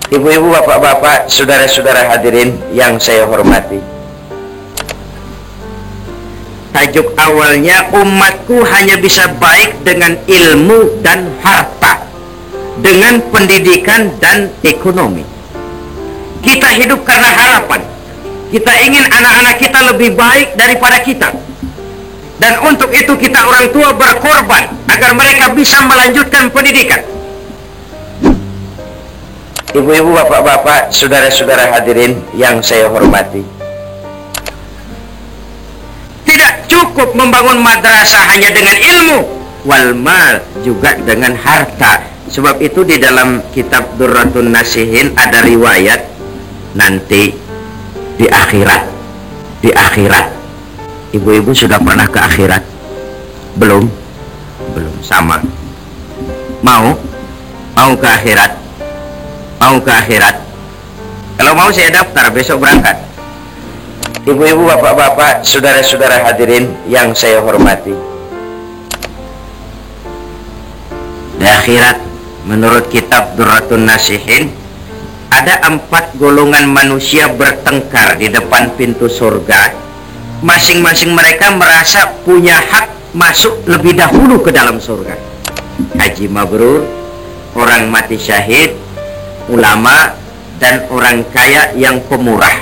Ibu-ibu, bapak-bapak, saudara-saudara hadirin yang saya hormati. Tajuk awalnya, umatku hanya bisa baik dengan ilmu dan harta, dengan pendidikan dan ekonomi. Kita hidup karena harapan. Kita ingin anak-anak kita lebih baik daripada kita. Dan untuk itu kita orang tua berkorban agar mereka bisa melanjutkan pendidikan. Ibu-ibu, bapak-bapak, saudara-saudara hadirin yang saya hormati. Tidak cukup membangun madrasah hanya dengan ilmu, wal mal, juga dengan harta. Sebab itu di dalam kitab Durratun Nasihin ada riwayat nanti di akhirat. Ibu-ibu sudah pernah ke akhirat? Belum sama. Mau ke akhirat? Mau ke akhirat? Kalau mau saya daftar, besok berangkat. Ibu-ibu, bapak-bapak, saudara-saudara hadirin yang saya hormati. Di akhirat, menurut kitab Durratun Nasihin, ada 4 golongan manusia bertengkar di depan pintu surga. Masing-masing mereka merasa punya hak masuk lebih dahulu ke dalam surga. Haji mabrur, orang mati syahid, ulama, dan orang kaya yang pemurah.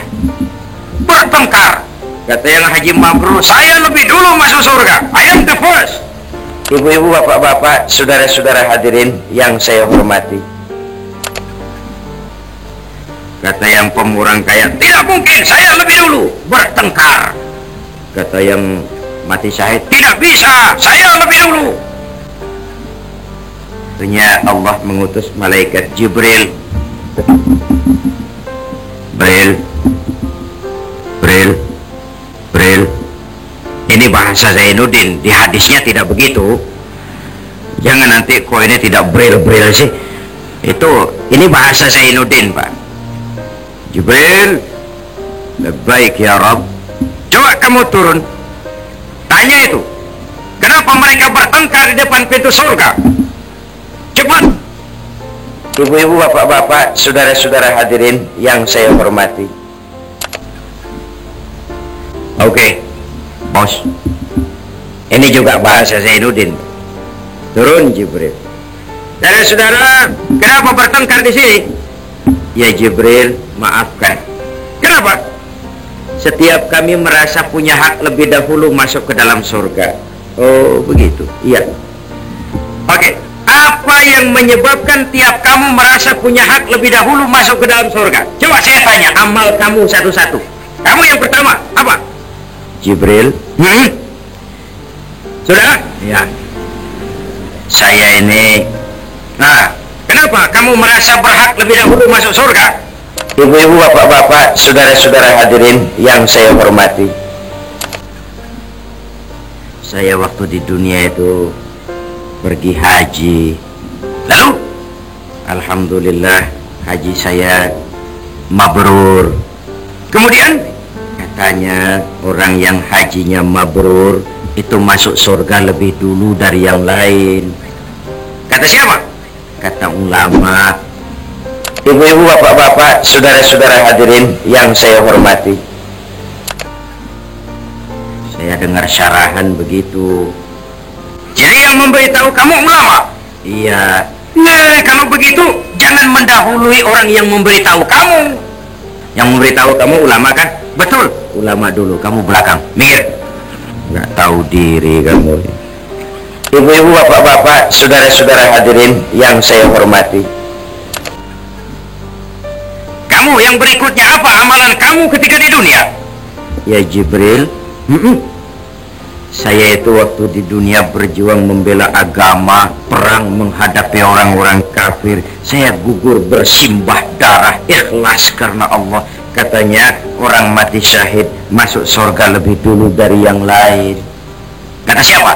Bertengkar. Kata yang haji mabrur, saya lebih dulu masuk surga, I am the first. Ibu-ibu, bapak-bapak, saudara-saudara hadirin yang saya hormati. Kata yang pemurah kaya, tidak mungkin, saya lebih dulu. Bertengkar. Kata yang mati syahid, tidak bisa, saya lebih dulu. Akhirnya Allah mengutus malaikat Jibril. Bril. Ini bahasa Zainuddin, di hadisnya tidak begitu. Jangan nanti kok ini tidak bril sih. Ini bahasa Zainuddin, Pak. Jibril, baik ya Rabb. Coba kamu turun. Tanya itu, kenapa mereka bertengkar di depan pintu surga? Cepat. Ibu-ibu, bapak-bapak, saudara-saudara hadirin yang saya hormati. Oke, bos. Ini juga bahasa Zainuddin. Turun Jibril. Saudara-saudara, kenapa bertengkar di sini? Ya Jibril, maafkan. Kenapa? Setiap kami merasa punya hak lebih dahulu masuk ke dalam surga. Oh, begitu. Iya. Oke. Apa yang menyebabkan tiap kamu merasa punya hak lebih dahulu masuk ke dalam surga? Coba saya tanya, amal kamu satu-satu. Kamu yang pertama, apa? Jibril. Saudara? Ya. Saya ini. Nah, kenapa kamu merasa berhak lebih dahulu masuk surga? Ibu-ibu, bapak-bapak, saudara-saudara hadirin yang saya hormati. Saya waktu di dunia itu pergi haji. Lalu alhamdulillah haji saya mabrur. Kemudian katanya orang yang hajinya mabrur itu masuk surga lebih dulu dari yang lain. Kata siapa? Kata ulama. Ibu-ibu, bapak-bapak, saudara-saudara hadirin yang saya hormati. Saya dengar syarahan begitu. Jadi yang memberitahu kamu ulama? Iya. Nah, kalau begitu jangan mendahului orang yang memberitahu kamu. Yang memberitahu kamu ulama kan? Betul. Ulama dulu, kamu belakang. Minggir. Nggak tahu diri kamu. Ibu-ibu, bapak-bapak, saudara-saudara hadirin yang saya hormati. Kamu yang berikutnya apa amalan kamu ketika di dunia? Ya Jibril. Saya itu waktu di dunia berjuang membela agama, perang menghadapi orang-orang kafir. Saya gugur bersimbah darah, ikhlas karena Allah. Katanya orang mati syahid masuk surga lebih dulu dari yang lain. Kata siapa?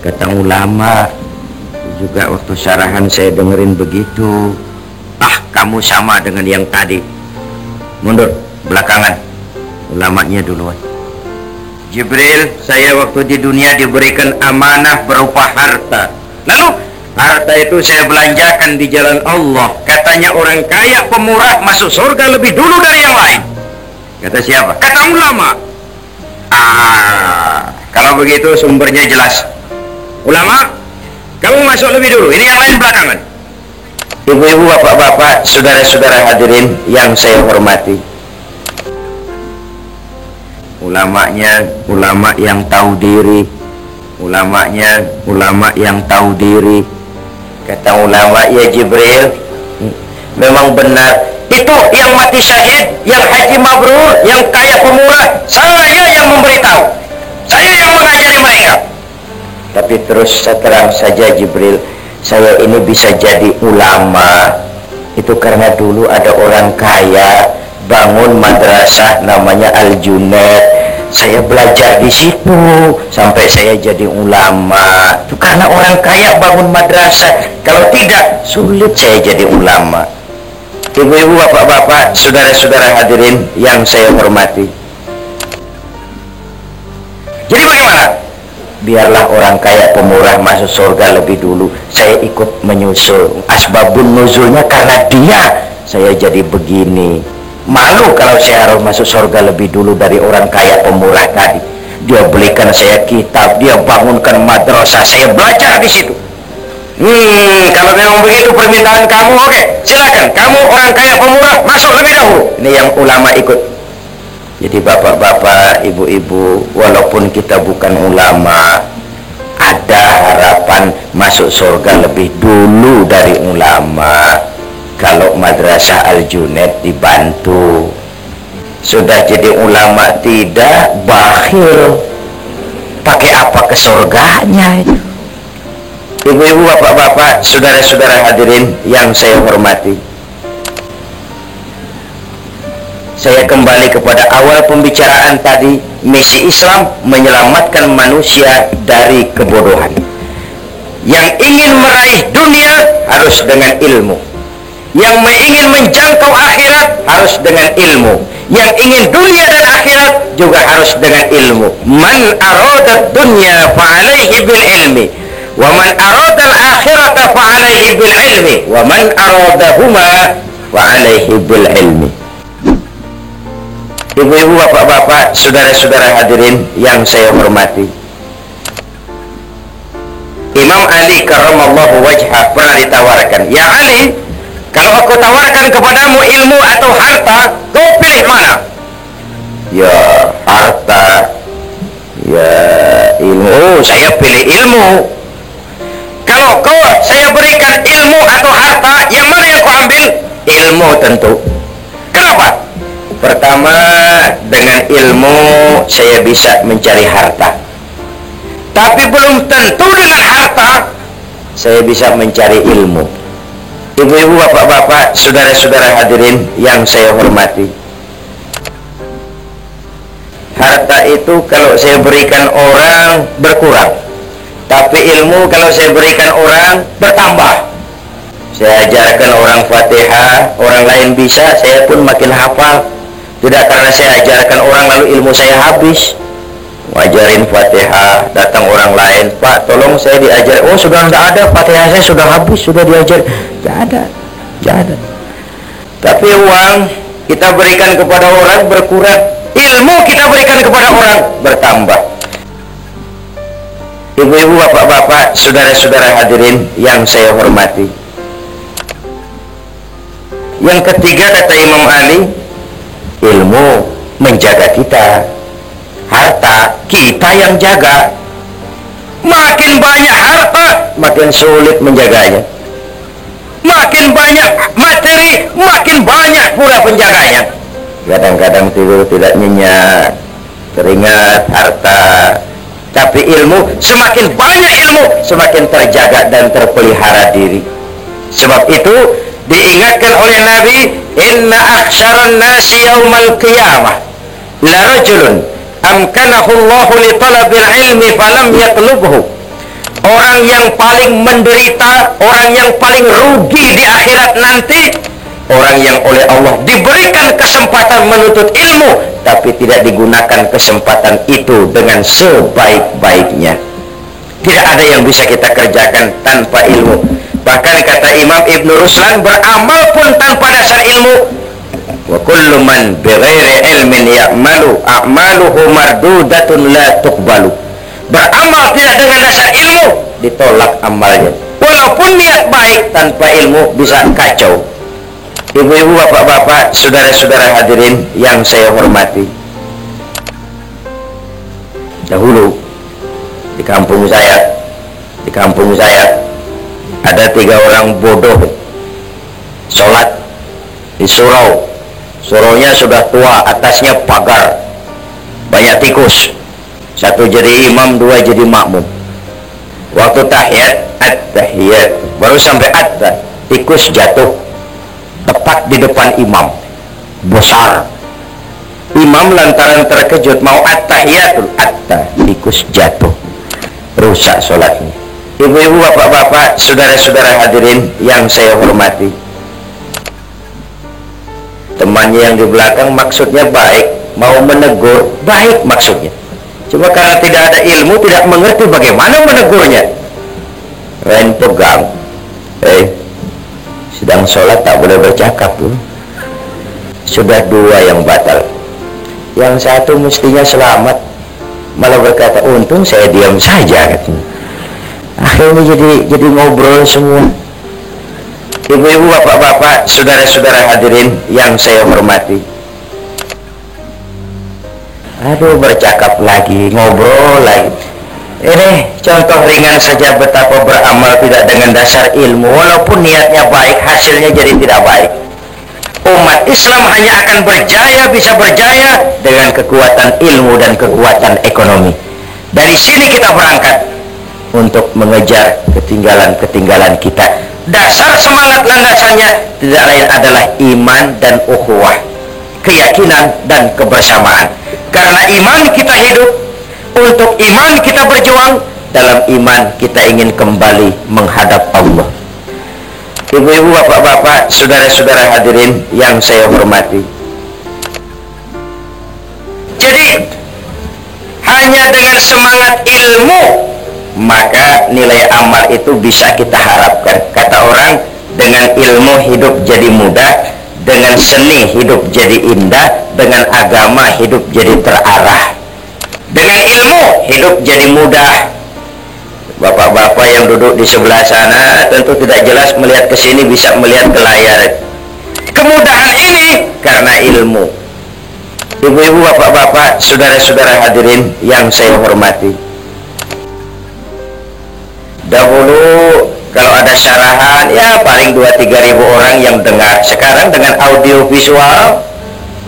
Kata ulama. Juga waktu syarahan saya dengerin begitu. Ah, kamu sama dengan yang tadi. Mundur, belakangan. Ulamanya duluan. Jibril, saya waktu di dunia diberikan amanah berupa harta. Lalu Harta itu saya belanjakan di jalan Allah. Katanya orang kaya pemurah masuk surga lebih dulu dari yang lain. Kata siapa? Kata ulama. Kalau begitu sumbernya jelas. Ulama, kamu masuk lebih dulu. Ini yang lain belakangan. Ibu-ibu, bapak-bapak, saudara-saudara hadirin yang saya hormati. Ulamanya, ulama yang tahu diri. Ulamanya, ulama yang tahu diri. Kata ulama, ya Jibril, memang benar. Itu yang mati syahid, yang haji mabrur, yang kaya pemurah, saya yang memberitahu. Saya yang mengajari mereka. Tapi terus terang saja Jibril, saya ini bisa jadi ulama. Itu karena dulu ada orang kaya bangun madrasah namanya Al-Junaid. Saya belajar di situ sampai saya jadi ulama. Itu karena orang kaya bangun madrasah. Kalau tidak, sulit saya jadi ulama. Ibu-ibu, bapak-bapak, saudara-saudara hadirin yang saya hormati. Jadi bagaimana? Biarlah orang kaya pemurah masuk surga lebih dulu. Saya ikut menyusul. Asbabun nuzulnya karena dia saya jadi begini. Malu kalau saya harus masuk surga lebih dulu dari orang kaya pemurah tadi. Dia belikan saya kitab, dia bangunkan madrasah, saya belajar di situ. Kalau memang begitu permintaan kamu, oke, silakan. Kamu orang kaya pemurah, masuk lebih dahulu. Ini yang ulama ikut. Jadi bapak-bapak, ibu-ibu, walaupun kita bukan ulama, ada harapan masuk surga lebih dulu dari ulama. Kalau madrasah Al-Junaid dibantu. Sudah jadi ulama tidak, bakhil. Pakai apa ke surganya itu? Ibu-ibu, bapak-bapak, saudara-saudara hadirin yang saya hormati. Saya kembali kepada awal pembicaraan tadi. Misi Islam menyelamatkan manusia dari kebodohan. Yang ingin meraih dunia harus dengan ilmu. Yang ingin menjangkau akhirat harus dengan ilmu. Yang ingin dunia dan akhirat juga harus dengan ilmu. Man arada dunya fa'alaihi bil ilmi, wa man arada al-akhirata fa'alaihi bil ilmi, wa man aradahuma fa'alaihi bil ilmi. Ibu-ibu, bapak-bapak, saudara-saudara hadirin yang saya hormati. Imam Ali karramallahu wajhah pernah ditawarkan, ya Ali, kalau aku tawarkan kepadamu ilmu atau harta, kau pilih mana? Ya, harta. Ya, ilmu. Saya pilih ilmu. Kalau saya berikan ilmu atau harta, yang mana yang kau ambil? Ilmu tentu. Kenapa? Pertama, dengan ilmu saya bisa mencari harta. Tapi belum tentu dengan harta saya bisa mencari ilmu. Ibu-ibu, bapak-bapak, saudara-saudara hadirin yang saya hormati. Harta itu kalau saya berikan orang berkurang. Tapi ilmu kalau saya berikan orang bertambah. Saya ajarkan orang Fatihah, orang lain bisa, saya pun makin hafal. Tidak karena saya ajarkan orang lalu ilmu saya habis. Ngajarin Fatihah, datang orang lain, Pak tolong saya diajar. Oh sudah tidak ada, Fatihah saya sudah habis, sudah diajar. Tidak ada. Tapi uang kita berikan kepada orang berkurang, ilmu kita berikan kepada orang bertambah. Ibu-ibu, bapak-bapak, saudara-saudara hadirin yang saya hormati. Yang ketiga kata Imam Ali, ilmu menjaga kita. Harta kita yang jaga. Makin banyak harta, makin sulit menjaganya. Makin banyak materi, makin banyak pula penjaganya. Kadang-kadang tidur tidak nyenyak, teringat harta. Tapi ilmu, semakin banyak ilmu, semakin terjaga dan terpelihara diri. Sebab itu diingatkan oleh Nabi, inna akhsyaran nasi yaumal qiyamah la rajulun amkanahu Allahu li talabil ilmi falam yatlubhu. Orang yang paling menderita, orang yang paling rugi di akhirat nanti, orang yang oleh Allah diberikan kesempatan menuntut ilmu tapi tidak digunakan kesempatan itu dengan sebaik-baiknya. Tidak ada yang bisa kita kerjakan tanpa ilmu. Bahkan kata Imam Ibn Ruslan, beramal pun tanpa dasar ilmu. Wa kullu man bighairi ilmin ya'malu a'maluhu mardudatun la tuqbalu. Beramal tidak dengan dasar ilmu, ditolak amalnya. Walaupun niat baik, tanpa ilmu bisa kacau. Ibu-ibu, bapak-bapak, saudara-saudara hadirin yang saya hormati, dahulu di kampung saya ada 3 orang bodoh sholat di suraunya sudah tua, atasnya pagar, banyak tikus. 1 jadi imam, 2 jadi makmum. Waktu tahiyat baru sampai tikus jatuh tepat di depan imam, besar. Imam lantaran terkejut mau at-tahiyatul tikus jatuh, rusak sholatnya. Ibu-ibu, bapak-bapak, saudara-saudara hadirin yang saya hormati, temannya yang di belakang maksudnya baik, mau menegur baik maksudnya, cuma karena tidak ada ilmu, tidak mengerti bagaimana menegurnya. Lain pegang, sedang sholat tak boleh bercakap tuh. Sudah 2 yang batal, yang 1 mestinya selamat, malah berkata untung saya diam saja katanya. Akhirnya jadi ngobrol semua. Ibu-ibu, bapak-bapak, saudara-saudara hadirin yang saya hormati, aduh, bercakap lagi, ngobrol lagi. Ini contoh ringan saja betapa beramal tidak dengan dasar ilmu. Walaupun niatnya baik, hasilnya jadi tidak baik. Umat Islam hanya akan bisa berjaya dengan kekuatan ilmu dan kekuatan ekonomi. Dari sini kita berangkat untuk mengejar ketinggalan kita. Dasar semangat landasannya tidak lain adalah iman dan ukhuwah, keyakinan dan kebersamaan. Karena iman kita hidup, untuk iman kita berjuang, dalam iman kita ingin kembali menghadap Allah. Ibu-ibu, bapak-bapak, saudara-saudara hadirin yang saya hormati, jadi hanya dengan semangat ilmu maka nilai amal itu bisa kita harapkan. Kata orang, dengan ilmu hidup jadi mudah, dengan seni hidup jadi indah, dengan agama hidup jadi terarah. Dengan ilmu hidup jadi mudah. Bapak-bapak yang duduk di sebelah sana tentu tidak jelas melihat ke sini, bisa melihat ke layar. Kemudahan ini karena ilmu. Ibu-ibu, bapak-bapak, saudara-saudara hadirin yang saya hormati, dahulu kalau ada syarahan ya paling 2-3 ribu orang yang dengar. Sekarang dengan audio visual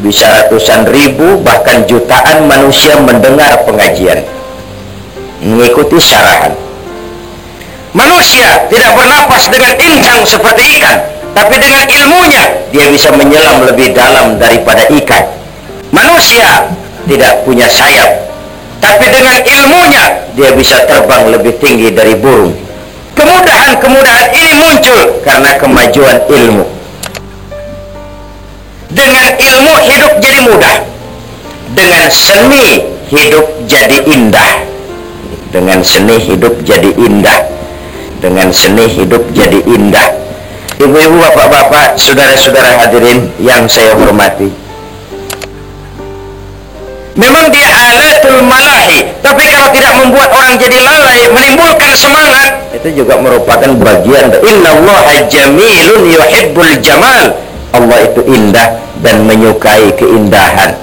bisa ratusan ribu bahkan jutaan manusia mendengar pengajian, mengikuti syarahan. Manusia tidak bernapas dengan incang seperti ikan, tapi dengan ilmunya dia bisa menyelam lebih dalam daripada ikan. Manusia tidak punya sayap, tapi dengan ilmunya dia bisa terbang lebih tinggi dari burung. Kemudahan-kemudahan ini muncul karena kemajuan ilmu. Dengan ilmu hidup jadi mudah, dengan seni hidup jadi indah. Dengan seni hidup jadi indah, dengan seni hidup jadi indah. Ibu-ibu, bapak-bapak, saudara-saudara hadirin yang saya hormati, memang dia alatul malahi, tapi kalau tidak membuat orang jadi lalai, menimbulkan semangat, itu juga merupakan bagian. Innallaha jamilun yuhibbul jamal. Allah itu indah dan menyukai keindahan.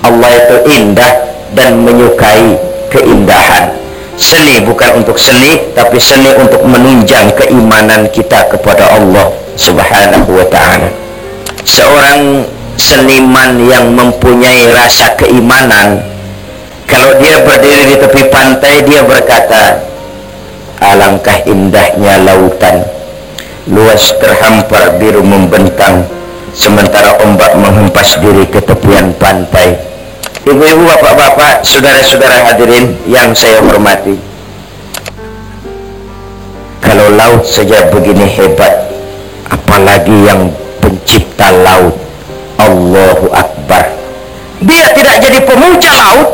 Allah itu indah dan menyukai keindahan. Seni bukan untuk seni, tapi seni untuk menunjang keimanan kita kepada Allah Subhanahu wa ta'ala. Seorang seniman yang mempunyai rasa keimanan, kalau dia berdiri di tepi pantai, dia berkata, alangkah indahnya lautan, luas terhampar biru membentang, sementara ombak menghempas diri ke tepian pantai. Ibu-ibu, bapak-bapak, saudara-saudara hadirin yang saya hormati, kalau laut saja begini hebat, apalagi yang pencipta laut. Allahu Akbar. Dia tidak jadi pemuja laut,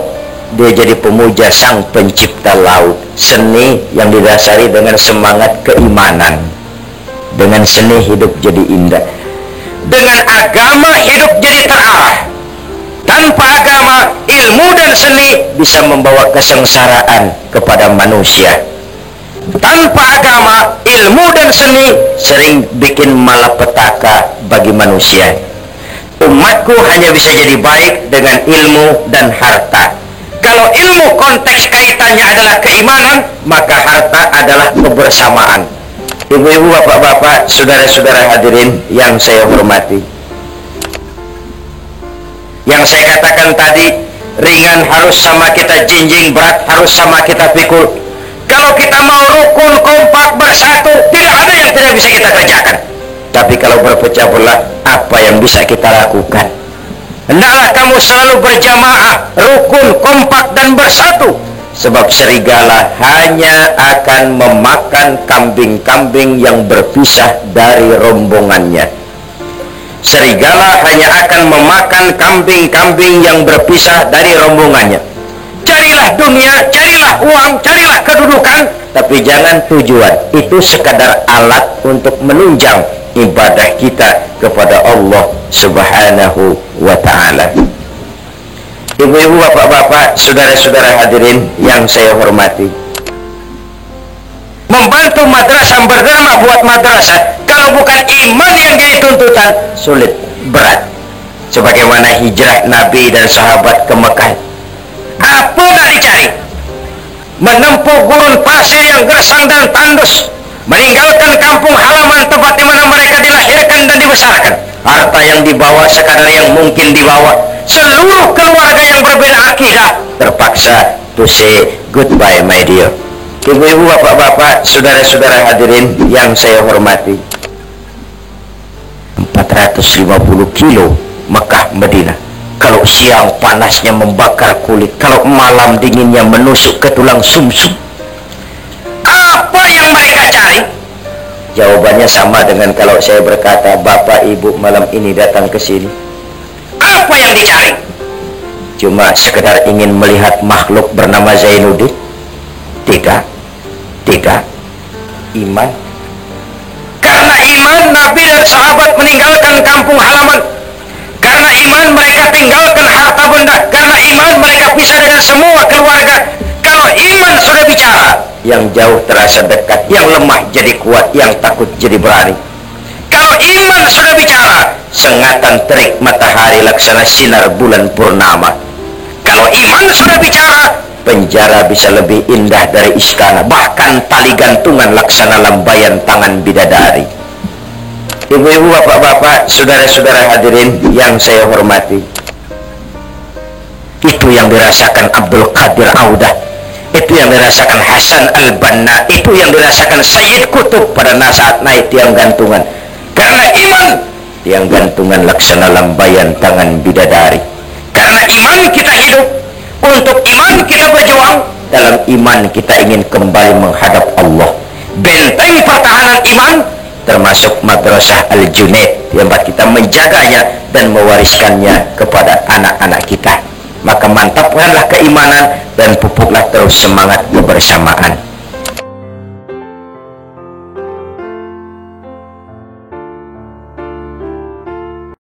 dia jadi pemuja sang pencipta laut. Seni yang didasari dengan semangat keimanan. Dengan seni hidup jadi indah. Dengan agama hidup jadi terarah. Tanpa agama, ilmu dan seni bisa membawa kesengsaraan kepada manusia. Tanpa agama, ilmu dan seni sering bikin malapetaka bagi manusia. Umatku hanya bisa jadi baik dengan ilmu dan harta. Kalau ilmu konteks kaitannya adalah keimanan, maka harta adalah kebersamaan. Ibu-ibu, bapak-bapak, saudara-saudara hadirin yang saya hormati, yang saya katakan tadi, ringan harus sama kita jinjing, berat harus sama kita pikul. Kalau kita mau rukun, kompak, bersatu, tidak ada yang tidak bisa kita kerjakan. Tapi kalau berpecah belah, apa yang bisa kita lakukan? Hendaklah kamu selalu berjamaah, rukun, kompak, dan bersatu. Sebab serigala hanya akan memakan kambing-kambing yang berpisah dari rombongannya. Serigala hanya akan memakan kambing-kambing yang berpisah dari rombongannya. Carilah dunia, carilah uang, carilah kedudukan, tapi jangan tujuan. Itu sekadar alat untuk menunjang ibadah kita kepada Allah Subhanahu wa ta'ala. Ibu-ibu, bapak-bapak, saudara-saudara hadirin yang saya hormati, membantu madrasah berdamai buat madrasah, kalau bukan iman yang jadi tuntutan, sulit, berat. Sebagaimana hijrah Nabi dan sahabat ke Mekah, apa nak dicari? Menempuh gurun pasir yang gersang dan tandus, meninggalkan kampung halaman tempat di mana mereka dilahirkan dan dibesarkan. Harta yang dibawa sekadar yang mungkin dibawa. Seluruh keluarga yang berbeda akidah terpaksa to say goodbye, my dear. Ibu-ibu, bapak-bapak, saudara-saudara hadirin yang saya hormati, 450 kilo Mekah Madinah. Kalau siang panasnya membakar kulit, kalau malam dinginnya menusuk ke tulang sumsum. Apa yang mereka cari? Jawabannya sama dengan kalau saya berkata, Bapak Ibu malam ini datang ke sini. Apa yang dicari? Cuma sekedar ingin melihat makhluk bernama Zainuddin? Tidak. Tidak. Iman. Karena iman, Nabi dan sahabat meninggalkan kampung halaman. Karena iman, mereka tinggalkan harta benda. Karena iman, mereka pisah dengan semua keluarga. Kalau iman sudah bicara, yang jauh terasa dekat, yang lemah jadi kuat, yang takut jadi berani. Kalau iman sudah bicara, sengatan terik matahari laksana sinar bulan purnama. Kalau iman sudah bicara, penjara bisa lebih indah dari istana, bahkan tali gantungan laksana lambayan tangan bidadari. Ibu-ibu, bapak-bapak, saudara-saudara hadirin yang saya hormati, itu yang dirasakan Abdul Qadir Audah, itu yang dirasakan Hasan Al-Banna, itu yang dirasakan Sayyid Qutb pada saat naik tiang gantungan. Karena iman, tiang gantungan laksana lambayan tangan bidadari. Karena iman kita hidup, untuk iman kita berjuang, dalam iman kita ingin kembali menghadap Allah. Benteng pertahanan iman termasuk Madrasah Al-Junaid yang kita menjaganya dan mewariskannya kepada anak-anak kita. Maka mantapkanlah keimanan dan pupuklah terus semangat kebersamaan.